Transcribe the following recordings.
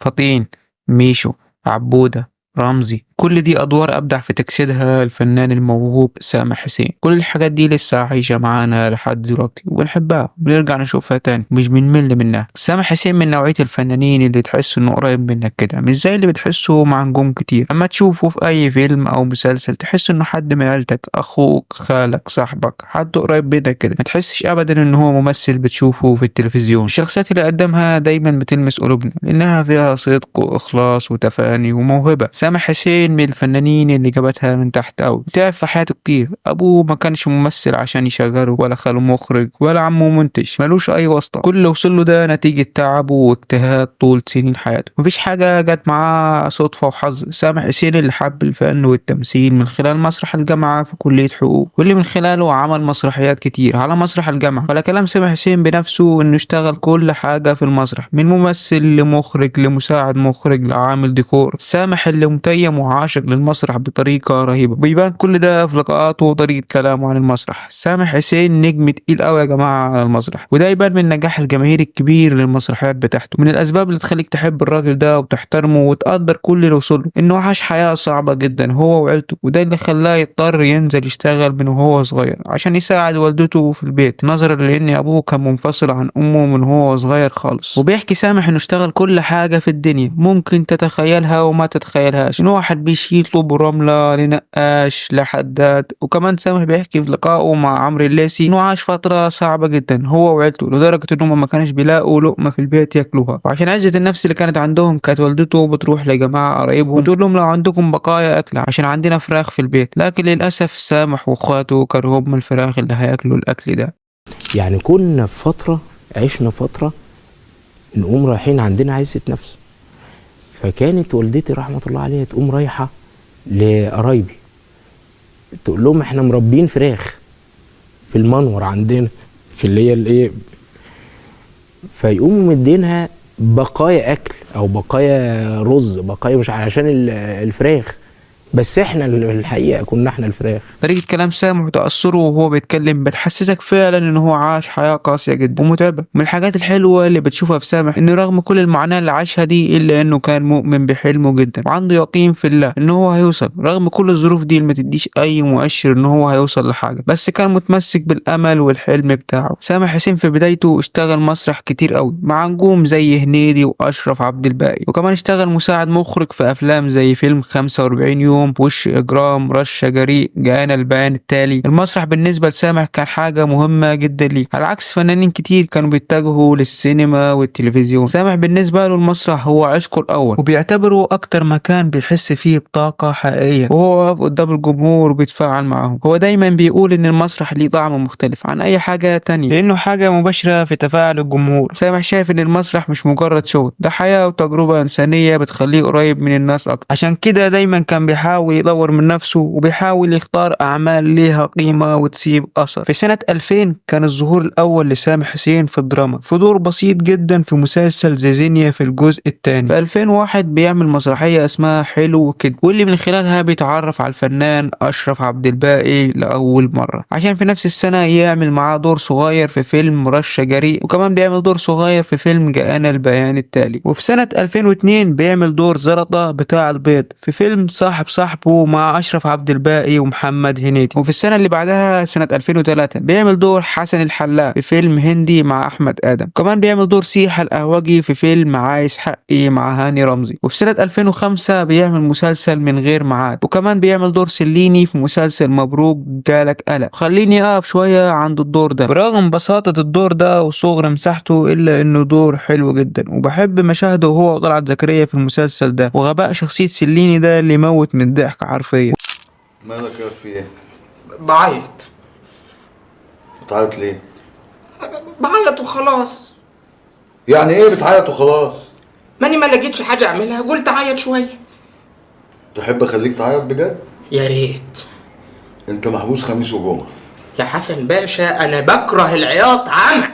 فطين، ميشو، عبودة، رمزي، كل دي أدوار أبدع في تجسيدها الفنان الموهوب سامح حسين. كل الحاجات دي لسه عايشة معانا لحد دلوقتي وبنحبها وبنرجع نشوفها تاني، مش بنمل منها. سامح حسين من نوعية الفنانين اللي تحس إنه قريب منك كده، مش زي اللي بتحسه مع نجوم كتير. أما تشوفه في أي فيلم أو مسلسل تحس إنه حد من عيلتك، أخوك، خالك، صاحبك، حد قريب منك كده. ما تحسش أبدا إن هو ممثل بتشوفه في التلفزيون. الشخصيات اللي قدمها دايما بتلمس قلوبنا لأنها فيها صدق وإخلاص وتفاني وموهبة. سامح حسين من الفنانين اللي جابتها من تحت أوي وتعب في حياته كتير. أبوه ما كانش ممثل عشان يشغله، ولا خاله مخرج، ولا عمه منتج، ملوش أي واسطة. كل اللي وصله ده نتيجة تعبه واجتهاد طول سنين حياته. مفيش حاجة جت معاه صدفة وحظ. سامح حسين اللي حب الفن والتمثيل من خلال مسرح الجامعة في كلية حقوق، واللي من خلاله عمل مسرحيات كتير على مسرح الجامعة. ولا كلام سامح حسين بنفسه إنه اشتغل كل حاجة في المسرح، من ممثل لمخرج لمساعد مخرج لعامل ديكور. سامح اللي متيم وعاشق للمسرح بطريقة رهيبة، بيبان كل ده في لقاءاته وطريقة كلامه عن المسرح. سامح حسين نجم تقيل قوي يا جماعة على المسرح، وده يبان من نجاح الجماهير الكبير للمسرحيات بتاعته. من الأسباب اللي تخليك تحب الراجل ده وتحترمه وتقدر كل اللي وصله إنه عاش حياة صعبة جدا هو وعيلته، وده اللي خلاه يضطر ينزل يشتغل من وهو صغير عشان يساعد والدته في البيت، نظرا لأن أبوه كان منفصل عن أمه من وهو صغير خالص. وبيحكي سامح إنه اشتغل كل حاجة في الدنيا ممكن تتخيلها وما تتخيلهاش، من واحد بيشيل طوب رملة لنقاش لحداد. وكمان سامح بيحكي في لقائه مع عمرو الليثي إنه عاش فترة صعبة جدا هو وعيلته، لدرجة إنهم ما كانش بيلاقوا لقمة في البيت ياكلوها. وعشان عزة النفس اللي كانت عندهم كانت والدته بتروح لجماعة قرايبهم وتقول لهم لو عندكم بقايا أكل عشان عندنا فراخ في البيت. لكن للأسف سامح وأخواته كانوا هم الفراخ اللي هياكلوا الأكل ده. يعني كنا في فترة، عشنا فترة نقوم رايحين عندنا عزة نفس، فكانت والدتي رحمة الله عليها تقوم رايحة لقرايبي تقول لهم احنا مربين فراخ في المنور عندنا في اللي هي الايه، فيقوموا مدينها بقايا اكل او بقايا رز، بقايا مش علشان الفراخ، بس احنا الحقيقه كنا احنا الفراخ. طريقة كلام سامح وتأثره وهو بيتكلم بتحسسك فعلا ان هو عاش حياة قاسية جدا ومتعبة. من الحاجات الحلوة اللي بتشوفها في سامح انه رغم كل المعاناة اللي عاشها دي الا انه كان مؤمن بحلمه جدا وعنده يقين في الله ان هو هيوصل. رغم كل الظروف دي اللي ما تديش اي مؤشر ان هو هيوصل لحاجة، بس كان متمسك بالامل والحلم بتاعه. سامح حسين في بدايته اشتغل مسرح كتير قوي مع نجوم زي هنيدي واشرف عبد الباقي، وكمان اشتغل مساعد مخرج في افلام زي فيلم 45 يوم، وش اجرام، رشة جريء، جاءنا البيان التالي. المسرح بالنسبة لسامح كان حاجة مهمة جدا ليه، على عكس فنانين كتير كانوا بيتجهوا للسينما والتلفزيون. سامح بالنسبة له المسرح هو عشقه الاول، وبيعتبره اكتر مكان بيحس فيه بطاقة حقيقية وهو واقف قدام الجمهور وبيتفاعل معهم. هو دايما بيقول ان المسرح ليه طعم مختلف عن اي حاجة تانية لانه حاجة مباشرة في تفاعل الجمهور. سامح شايف ان المسرح مش مجرد شو، ده حياة وتجربة انسانية بتخليه قريب من الناس اكتر. عشان كده دايما كان بيحاول يطور من نفسه وبيحاول يختار أعمال ليها قيمة وتسيب أثر. في سنة 2000 كان الظهور الأول لسامح حسين في الدراما في دور بسيط جدا في مسلسل زيزينيا في الجزء الثاني. في 2001 بيعمل مسرحية اسمها حلو وكده، واللي من خلالها بيتعرف على الفنان أشرف عبد الباقي لأول مرة، عشان في نفس السنة يعمل معاه دور صغير في فيلم رشة جريء، وكمان بيعمل دور صغير في فيلم جاءنا البيان التالي. وفي سنة 2002 بيعمل دور زرطة بتاع البيض في فيلم صاحبه مع أشرف عبد الباقي ومحمد هنيدي. وفي السنة اللي بعدها سنة 2003 بيعمل دور حسن الحلاق في فيلم هندي مع أحمد آدم. كمان بيعمل دور سيحة القهوجي في فيلم عايز حقي مع هاني رمزي. وفي سنة 2005 بيعمل مسلسل من غير ميعاد، وكمان بيعمل دور سليني في مسلسل مبروك جالك قلق. خليني أقف شوية عند الدور ده. برغم بساطة الدور ده وصغر مساحته إلا إنه دور حلو جدا، وبحب مشاهده وهو طلعت زكريا في المسلسل ده، وغباء شخصية سليني ده اللي يموت من الضحك حرفيا. مالك يا في ايه؟ بعيط. بتعيط ليه؟ بعيط وخلاص. يعني ايه بتعيط وخلاص؟ ماني ما لقيتش حاجة اعملها قلت اعيط شوية. تحب اخليك تعيط بجد؟ يا ريت. انت محبوس خميس وجمعة يا حسن باشا انا بكره العياط عمى.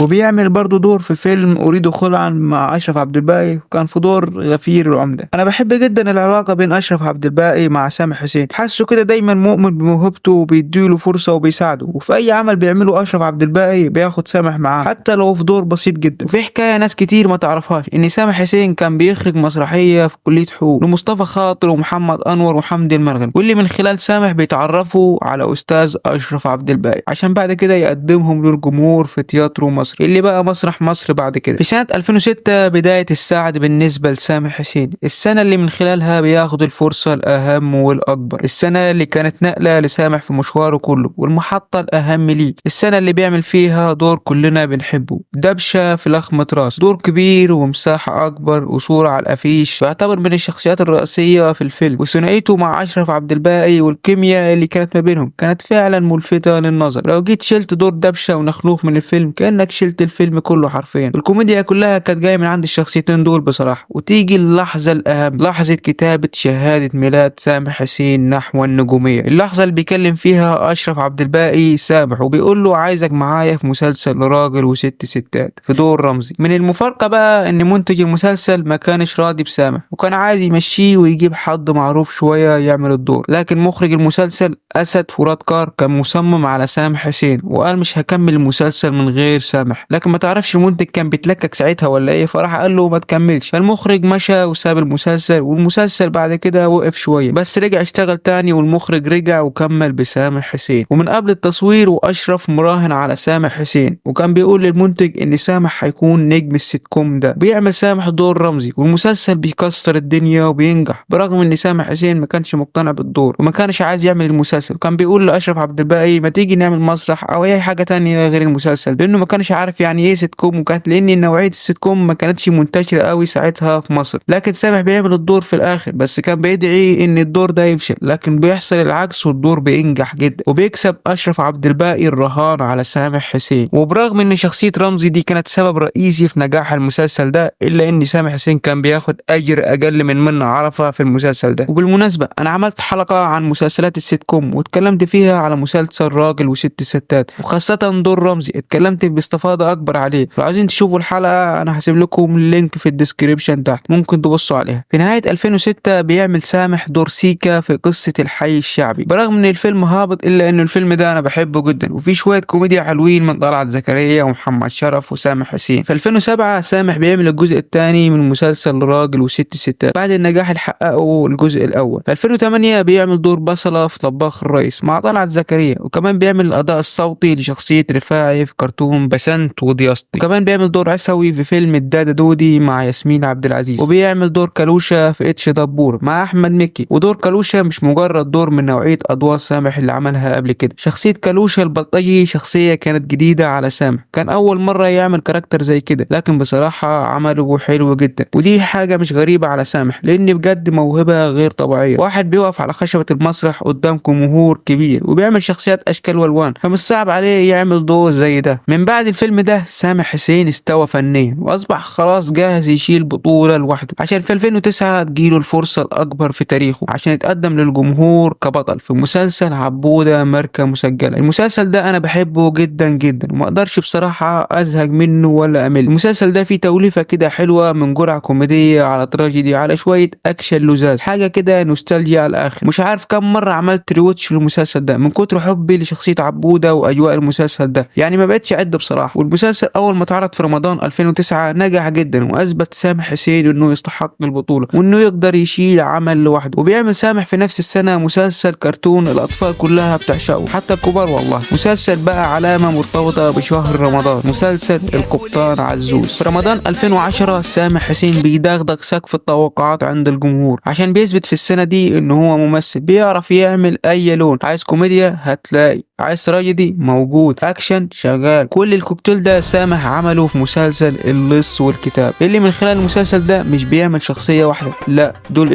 وبيعمل برضه دور في فيلم اريد خلعا مع اشرف عبد الباقي، وكان في دور غفير العمدة. انا بحب جدا العلاقة بين اشرف عبد الباقي مع سامح حسين، حاسه كده دايما مؤمن بموهبته وبيديله فرصة وبيساعده، وفي اي عمل بيعمله اشرف عبد الباقي بياخد سامح معاه حتى لو في دور بسيط جدا. وفي حكاية ناس كتير ما تعرفهاش، ان سامح حسين كان بيخرج مسرحية في كلية حقوق لمصطفى خاطر ومحمد انور وحمدي المرغني، واللي من خلال سامح بيتعرفوا على استاذ اشرف عبد الباقي عشان بعد كده يقدمهم للجمهور في تياترو مصر اللي بقى مسرح مصر بعد كده. في سنة 2006 بداية السعد بالنسبة لسامح حسين، السنة اللي من خلالها بياخد الفرصة الأهم والأكبر، السنة اللي كانت نقلة لسامح في مشواره كله والمحطة الأهم ليه، السنة اللي بيعمل فيها دور كلنا بنحبه، دبشة في لخمة راس، دور كبير ومساحة أكبر وصورة على الأفيش، يعتبر من الشخصيات الرئيسية في الفيلم. وثنائيته مع أشرف عبد الباقي والكيمياء اللي كانت ما بينهم كانت فعلا ملفتة للنظر. لو جيت شلت دور دبشة ونخنوخ من الفيلم كأنك شلت الفيلم كله حرفيا. الكوميديا كلها كانت جاية من عند الشخصيتين دول بصراحة. وتيجي اللحظة الأهم، لحظة كتابة شهادة ميلاد سامح حسين نحو النجومية، اللحظة اللي بيكلم فيها أشرف عبد الباقي سامح وبيقول له عايزك معايا في مسلسل راجل وست ستات في دور رمزي. من المفارقة بقى إن منتج المسلسل ما كانش راضي بسامح وكان عايز يمشيه ويجيب حد معروف شوية يعمل الدور، لكن مخرج المسلسل أسد فرادكار كان مصمم على سامح حسين وقال مش هكمل المسلسل من غير سامح. لكن ما تعرفش المنتج كان بيتلكك ساعتها ولا ايه، فراح قال له ما تكملش. فالمخرج مشى وساب المسلسل، والمسلسل بعد كده وقف شوية بس رجع اشتغل تاني، والمخرج رجع وكمل بسامح حسين. ومن قبل التصوير واشرف مراهن على سامح حسين وكان بيقول للمنتج ان سامح هيكون نجم السيت كوم ده، بيعمل سامح دور رمزي والمسلسل بيكسر الدنيا وبينجح، برغم ان سامح حسين ما كانش مقتنع بالدور وما كانش عايز يعمل المسلسل. وكان بيقول لاشرف عبد الباقي ما تيجي نعمل مسرح او اي حاجة تانية غير المسلسل، لانه ما كانش عارف يعني ايه سيت كوم، وكانت لان نوعية السيت كوم ما كانتش منتشرة قوي ساعتها في مصر. لكن سامح بيعمل الدور في الاخر بس كان بيدعي ان الدور ده يفشل، لكن بيحصل العكس والدور بينجح جدا وبيكسب اشرف عبد الباقي الرهان على سامح حسين. وبرغم ان شخصية رمزي دي كانت سبب رئيسي في نجاح المسلسل ده، الا ان سامح حسين كان بياخد اجر اقل من منة عرفة في المسلسل ده. وبالمناسبة انا عملت حلقة عن مسلسلات السيت كوم واتكلمت فيها على مسلسل راجل وست ستات، وخاصة دور رمزي اتكلمت باستفاضة اكبر عليه. لو عايزين تشوفوا الحلقة انا هسيب لكم اللينك في الديسكريبشن تحت، ممكن تبصوا عليها. في نهاية 2006 بيعمل سامح دور سيكا في قصة الحي الشعبي. برغم ان الفيلم هابط الا ان الفيلم ده انا بحبه جدا وفي شوية كوميديا حلوين من طلعت زكريا ومحمد شرف وسامح حسين. في 2007 سامح بيعمل الجزء الثاني من مسلسل راجل وست ستات بعد النجاح اللي حققه الجزء الاول. في 2008 بيعمل دور بصلة في طباخ الرئيس مع طلعت زكريا، وكمان بيعمل الاداء الصوتي لشخصية رفاعي في كرتون بسنت ودياسطي، وكمان بيعمل دور عسوي في فيلم الدادة دودي مع ياسمين عبد العزيز، وبيعمل دور كالوشة في اتش دبور مع احمد مكي. ودور كالوشة مش مجرد دور من نوعية ادوار سامح اللي عملها قبل كده، شخصية كالوشة البلطجي شخصية كانت جديدة على سامح، كان اول مرة يعمل كاركتر زي كده، لكن بصراحة عمله حلو جدا ودي حاجة مش غريبة على سامح لان بجد موهبة غير طبيعية. واحد بيقف على خشبة المسرح قدام جمهور كبير وبيعمل شخصيات اشكال والوان، فمش صعب عليه يعمل دور زي ده. من بعد الفيلم ده سامح حسين استوى فنيا واصبح خلاص جاهز يشيل بطولة لوحده، عشان في 2009 تجيله الفرصة الاكبر في تاريخه عشان يتقدم للجمهور كبطل في مسلسل عبودة ماركة مسجلة. المسلسل ده انا بحبه جدا جدا وما اقدرش بصراحة ازهق منه ولا امل. المسلسل ده فيه توليفة كده حلوة من جرعة كوميدية على تراجيدي على شوية اكشن لزاز، حاجة كده نوستالجيا على الاخر. مش عارف كم مرة عملت ريوتش للمسلسل ده من كتر حبي لشخصية عبودة واجواء المسلسل ده، يعني ما بقتش اعد بصراحة. والمسلسل اول ما اتعرض في رمضان 2009 نجح جدا واثبت سامح حسين انه يستحق البطولة وانه يقدر يشيل عمل لوحده. وبيعمل سامح في نفس السنة مسلسل كرتون الاطفال كلها بتعشقه حتى الكبار والله، مسلسل بقى علامة مرتبطة بشهر رمضان، مسلسل القبطان عزوز. في رمضان 2010 سامح حسين بيدغدغ سقف التوقعات عند الجمهور عشان بيثبت في السنة دي انه هو ممثل بيعرف يعمل اي لون، عايز كوميديا هتلاقي، عايز تراجيدي موجود، اكشن شغال، كل الكوكتيل ده سامح عمله في مسلسل اللص والكتاب، اللي من خلال المسلسل ده مش بيعمل شخصية واحدة، لا دول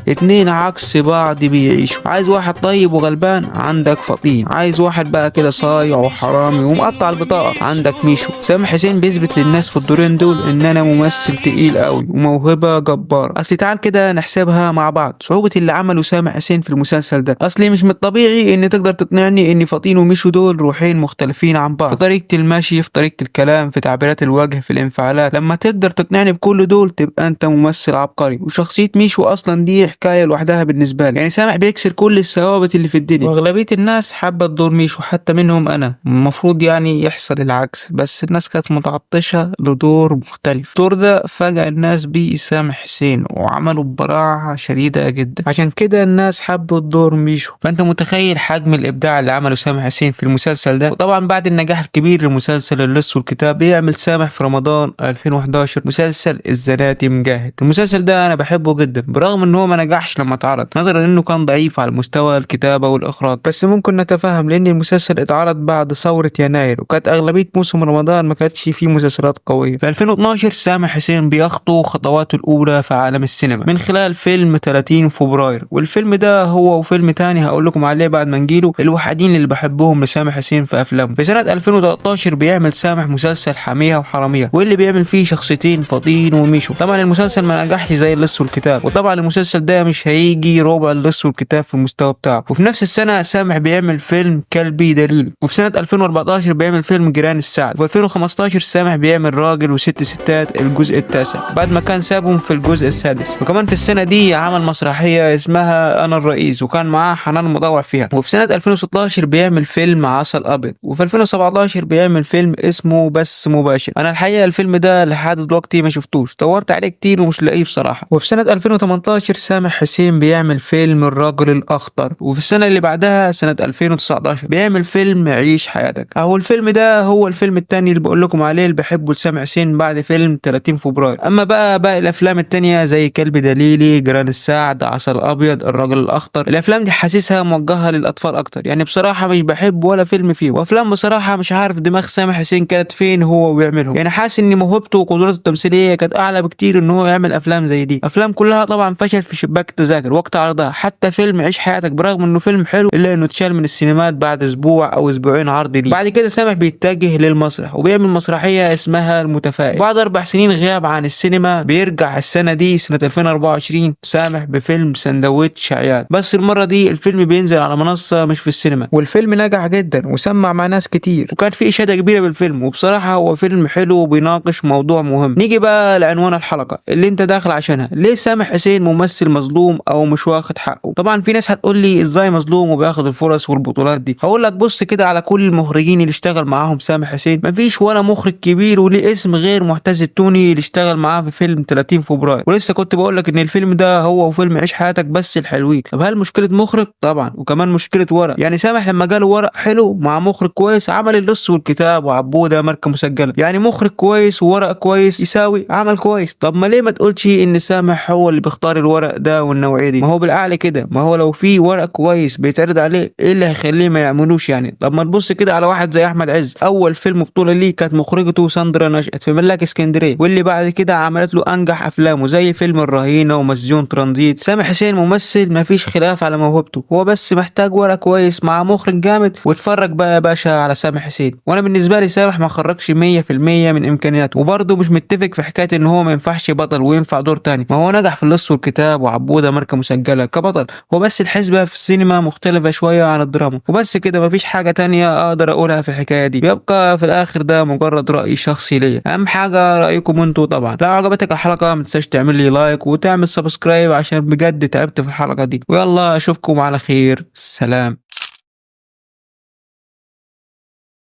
اتنين عكس بعض بيعيشوا. عايز واحد طيب وغلبان عندك فطين، عايز واحد بقى كده صايع وحرامي ومقطع البطاقة عندك ميشو. سامح حسين بيثبت للناس في الدورين دول ان انا ممثل تقيل قوي وموهبة جبارة. اصل تعال كده نحسبها مع بعض صعوبة اللي عمله سامح حسين في المسلسل ده. اصلي مش من الطبيعي ان تقدر تقنعني ان فطين وميشو دول روحين مختلفين عن بعض في طريقة المشي في طريقة الكلام، في تعبيرات الوجه، في الانفعالات. لما تقدر تقنعني بكل دول تبقى انت ممثل عبقري. وشخصية ميشو اصلا دي حكاية لوحدها بالنسبة لي، يعني سامح بيكسر كل الثوابت اللي في الدنيا، واغلبية الناس حابة دور ميشو حتى منهم انا. المفروض يعني يحصل العكس، بس الناس كانت متعطشة لدور مختلف. الدور ده فاجأ الناس بيه سامح حسين وعمله ببراعة شديدة جدا، عشان كده الناس حبوا الدور ميشو. فانت متخيل حجم الابداع اللي عمله سامح حسين في المسلسل ده. وطبعا بعد النجاح الكبير لمسلسل اللص والكتاب بيعمل سامح في رمضان 2011 مسلسل الزناتي مجاهد. المسلسل ده انا بحبه جدا برغم ان هو ما نجحش لما اتعرض، نظرا انه كان ضعيف على مستوى الكتابة والاخراج، بس ممكن نتفهم لان المسلسل اتعرض بعد ثورة يناير، وكانت اغلبية موسم رمضان ما كانتش فيه مسلسلات قوية. في 2012 سامح حسين بيخطو خطواته الاولى في عالم السينما من خلال فيلم 30 فبراير، والفيلم ده هو وفيلم تاني هقول لكم عليه بعد ما نجيله، الوحيدين اللي بحبهم لسامح حسين في افلامه. في سنة 2013 بيعمل سامح مسلسل حامية وحرامية، واللي بيعمل فيه شخصيتين فطين وميشو. طبعا المسلسل ما نجحش زي اللص والكتاب، وطبعا المسلسل ده مش هيجي ربع اللص والكتاب في المستوى بتاعه. وفي نفس السنة سامح بيعمل فيلم كلبي دليل، وفي سنة 2014 بيعمل فيلم جيران السعد، وفي 2015 سامح بيعمل راجل وست ستات الجزء التاسع بعد ما كان سابهم في الجزء السادس. وكمان في السنة دي عمل مسرحية اسمها انا الرئيس وكان معاه حنان مطوع فيها. وفي سنة 2016 بيعمل فيلم عسل ابيض، وفي 2017 بيعمل فيلم اسمه بس مباشر. انا الحقيقة الفيلم ده لحد دلوقتي ما شفتوش، دورت عليه كتير ومش لاقيه بصراحة. وفي سنة 2018 سامح حسين بيعمل فيلم الرجل الاخضر، وفي السنة اللي بعدها سنة 2019 بيعمل فيلم عيش حياتك. اهو الفيلم ده هو الفيلم التاني اللي بقول لكم عليه اللي بحبه لسامح حسين بعد فيلم 30 فبراير. اما بقى باقي الافلام التانية زي كلب دليلي، جيران السعد، عسل ابيض، الرجل الاخضر، الافلام دي حاسسها موجهة للاطفال اكتر، يعني بصراحة مش بحب ولا فيلم فيه. وافلام بصراحة مش عارف دماغ سامح حسين كانت فين هو ويعملهم، يعني حاسس ان موهبته وقدراته التمثيلية كانت اعلى بكتير ان هو يعمل افلام زي دي. افلام كلها طبعا فشل في شباك التذاكر وقت عرضها، حتى فيلم عيش حياتك برغم انه فيلم حلو الا انه اتشال من السينمات بعد اسبوع او اسبوعين عرض ليه. بعد كده سامح بيتجه للمسرح وبيعمل مسرحية اسمها المتفائل. بعد 4 سنين غياب عن السينما بيرجع السنة دي سنة 2024 سامح بفيلم سندوتش عيال، بس المرة دي الفيلم بينزل على منصة مش في السينما، والفيلم نجح جدا وسمع مع ناس كتير وكان في إشادة كبيرة بالفيلم. وبصراحة هو فيلم حلو وبيناقش موضوع مهم. نيجي بقى لعنوان الحلقة اللي انت داخل عشانها، ليه سامح حسين ممثل مظلوم او مش واخد حقه؟ طبعا في ناس هتقول لي ازاي مظلوم وبياخد الفرص والبطولات دي. هقول لك بص كده على كل المخرجين اللي اشتغل معاهم سامح حسين، مفيش ولا مخرج كبير وليه اسم غير معتز التوني اللي اشتغل معاه في فيلم 30 فبراير. ولسه كنت بقول لك ان الفيلم ده هو وفيلم عيش حياتك بس الحلوين. طب هل مشكلة مخرج؟ طبعا، وكمان مشكلة ورق. يعني سامح لما جاله ورق حلو مع مخرج كويس عمل اللص والكتاب وعبودة ماركة مسجلة، يعني مخرج كويس وورق كويس يساوي عمل كويس. طب ما ليه ما تقولش ان سامح هو اللي بيختار الورق ده والنوعية دي؟ ما هو بالعقل كده، ما هو لو في ورق كويس بيتعرض عليه ايه اللي هيخليه ما يعملوش يعني؟ طب ما تبص كده على واحد زي احمد عز، اول فيلم بطولة ليه كانت مخرجته ساندرا نشأت في ملاك اسكندرية، واللي بعد كده عملت له انجح افلامه زي فيلم الرهينة ومسجون ترانزيت. سامح حسين ممثل ما فيش خلاف على موهبته، هو بس محتاج ورق كويس مع مخرج جامد. واتفرج بقى يا باشا على سامح حسين. وانا بالنسبة لي سامح ما خرجش 100% من امكانياته، وبرضه مش متفق في حكاية ان هو ما ينفعش بطل وينفع دور تاني. ما هو نجح في اللص والكتاب وعبودة ماركة مسجلة كبطل، هو بس الحسبة في السينما مختلفة شوية عن الدراما وبس كده، مفيش حاجة تانية اقدر اقولها في الحكاية دي. يبقى في الاخر ده مجرد رأي شخصي ليا، اهم حاجة رأيكم انتوا طبعا. لو عجبتك الحلقة ما تنساش تعمل لي لايك وتعمل سبسكرايب عشان بجد تعبت في الحلقة دي. ويلا اشوفكم على خير، سلام.